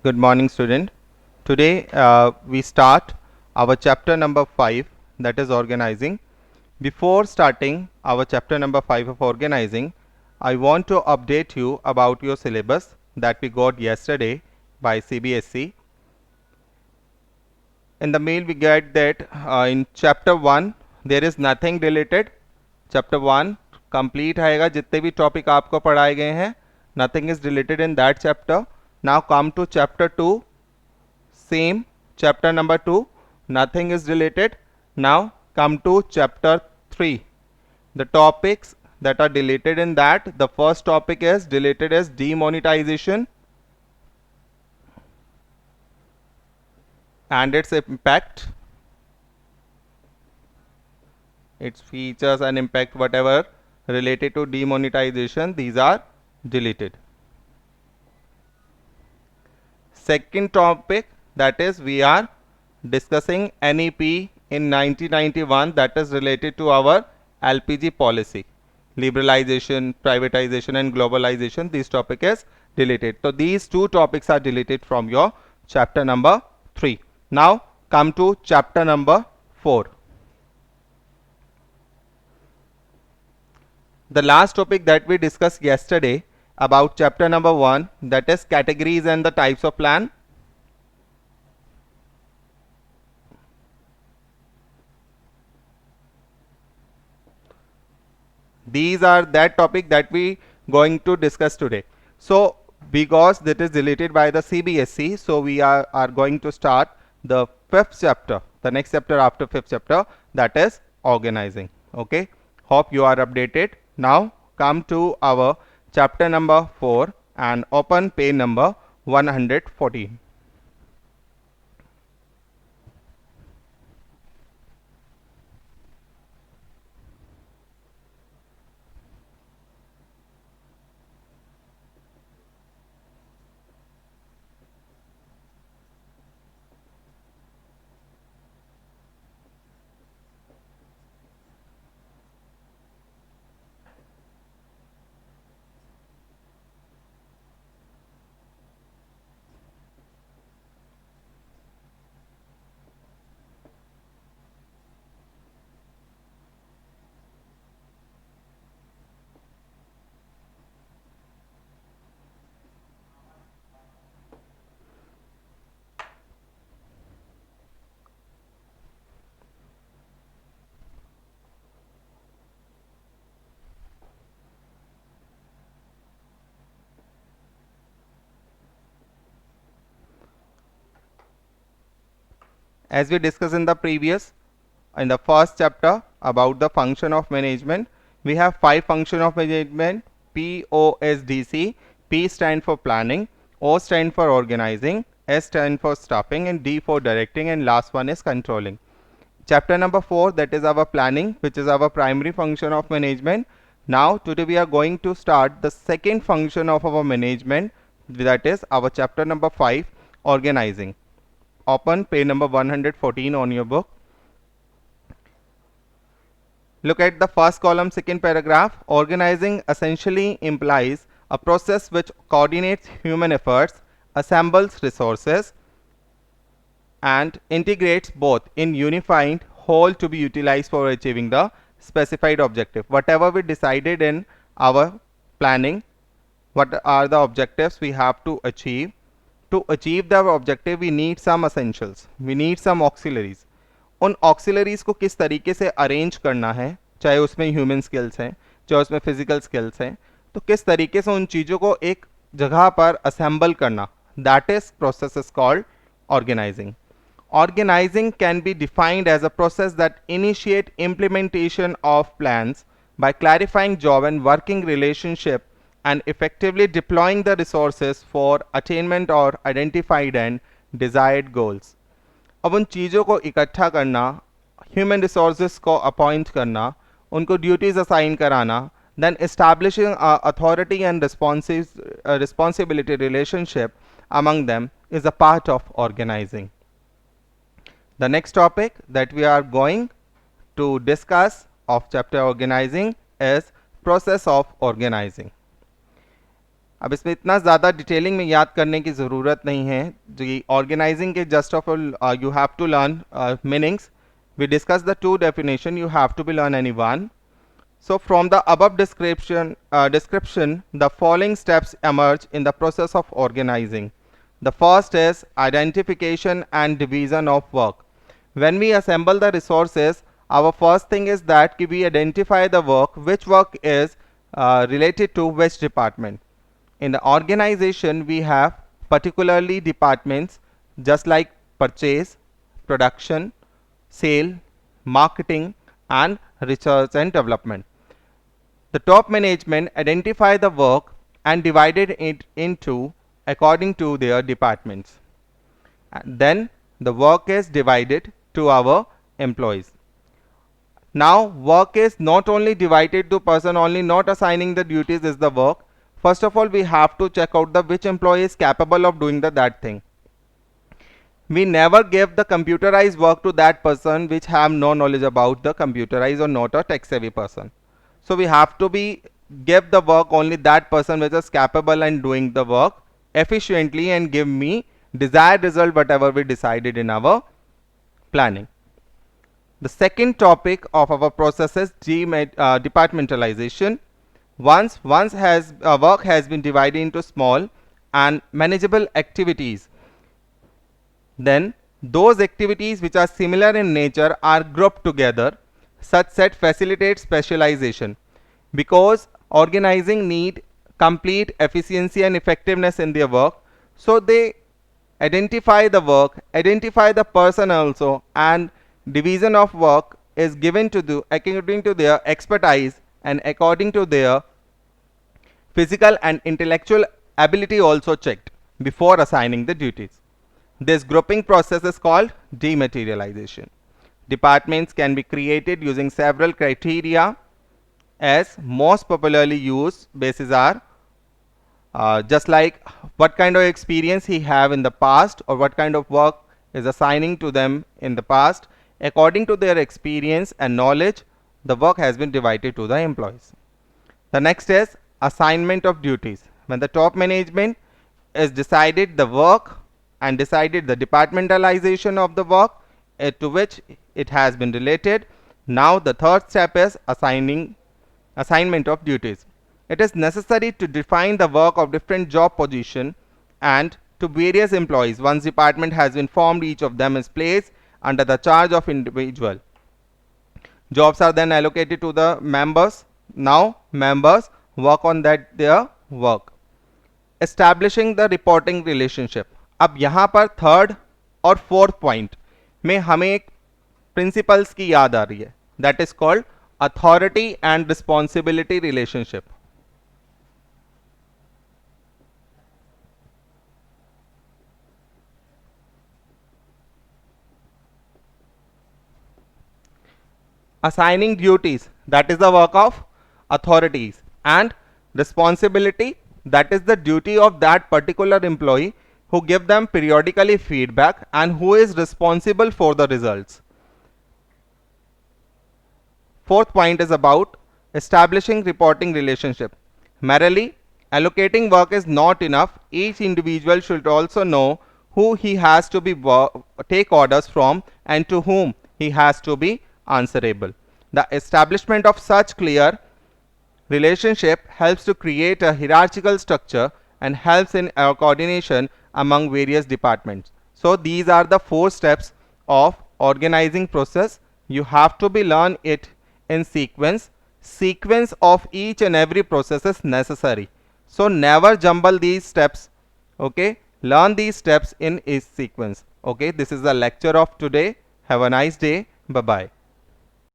Good morning, student. Today we start our chapter number 5, that is organizing. Before starting our chapter number 5 of organizing, I want to update you about your syllabus that we got yesterday by CBSE. In the mail we get that in chapter 1 there is nothing related. Chapter 1 complete आएगा, जितने भी topic आपको पढ़ाए गए हैं, nothing is related in that chapter. Now come to chapter 2. Same chapter number 2, nothing is related. Now come to chapter 3. The topics that are deleted in that, the first topic is deleted as demonetization and its impact, its features and impact, whatever related to demonetization, these are deleted. Second topic, that is we are discussing NEP in 1991, that is related to our LPG policy, liberalization, privatization and globalization. This topic is deleted. So these two topics are deleted from your chapter number 3. Now come to chapter number 4. The last topic that we discussed yesterday about chapter number 1, that is categories and the types of plan. These are that topic that we going to discuss today. So because that is deleted by the CBSE, so we are going to start the 5th chapter, the next chapter after 5th chapter, that is organizing. Okay, hope you are updated. Now come to our chapter number 4 and open page number 114. As we discussed in the first chapter about the function of management, we have 5 function of management: POSDC. P stand for planning, O stand for organizing, S stand for staffing, and D for directing, and last one is controlling. Chapter number 4, that is our planning, which is our primary function of management. Now today we are going to start the second function of our management, that is our chapter number 5, organizing. Open page number 114 on your book. Look at the first column, second paragraph. Organizing essentially implies a process which coordinates human efforts, assembles resources, and integrates both in unified whole to be utilized for achieving the specified objective. Whatever we decided in our planning, what are the objectives we have to achieve. To achieve the objective we need some essentials, we need some auxiliaries. उन auxiliaries को किस तरीके से arrange करना है, चाहे उसमें human skills हैं, चाहे उसमें फिजिकल स्किल्स हैं, तो किस तरीके से उन चीज़ों को एक जगह पर असेंबल करना, that is process is called organising. Organizing can be defined as a process that initiate implementation of plans by clarifying job and working relationship and effectively deploying the resources for attainment or identified and desired goals. अब उन चीज़ों को इकट्ठा करना, human resources को appoint करना, उनको duties assign कराना, then establishing authority and responsibility relationship among them is a part of organizing. The next topic that we are going to discuss of chapter organizing is process of organizing. अब इसमें इतना ज़्यादा detailing में याद करने की ज़रूरत नहीं है। जो ये ऑर्गेनाइजिंग के just of all you have to learn meanings. We discussed the two definition. You have to be learn any one. So from the above description, the following steps emerge in the process of organizing. The first is identification and division of work. When we assemble the resources, our first thing is that we identify the work, which work is related to which department. In the organization, we have particularly departments just like purchase, production, sale, marketing, and research and development. The top management identify the work and divided it into according to their departments. And then the work is divided to our employees. Now work is not only divided to person only, not assigning the duties is the work. First of all, we have to check out the which employee is capable of doing that thing. We never give the computerized work to that person which have no knowledge about the computerized or not a tech savvy person. So we have to be give the work only that person which is capable and doing the work efficiently and give me desired result whatever we decided in our planning. The second topic of our process is departmentalization. Once work has been divided into small and manageable activities, then those activities which are similar in nature are grouped together such that facilitates specialization, because organizing need complete efficiency and effectiveness in their work. So they identify the work, identify the person also, and division of work is given to the according to their expertise and according to their physical and intellectual ability also checked before assigning the duties. This grouping process is called dematerialization. Departments can be created using several criteria, as most popularly used bases are just like what kind of experience he have in the past or what kind of work is assigning to them in the past. According to their experience and knowledge, the work has been divided to the employees. The next is assignment of duties. When the top management is decided the work and decided the departmentalization of the work to which it has been related, now the third step is assignment of duties. It is necessary to define the work of different job position and to various employees. Once department has been formed, each of them is placed under the charge of individual. Jobs are then allocated to the members. Now members work on that their work. Establishing the reporting relationship. अब यहाँ पर third और fourth point में हमें एक principles की याद आ रही है, that is called authority and responsibility relationship. Assigning duties, that is the work of authorities, and responsibility, that is the duty of that particular employee who give them periodically feedback and who is responsible for the results. Fourth point is about establishing reporting relationship. Merely allocating work is not enough. Each individual should also know who he has to be take orders from and to whom he has to be answerable. The establishment of such clear relationship helps to create a hierarchical structure and helps in coordination among various departments. So these are the 4 steps of organizing process. You have to be learn it in sequence. Sequence of each and every process is necessary. So never jumble these steps. Okay, learn these steps in a sequence. Okay, this is the lecture of today. Have a nice day. Bye bye.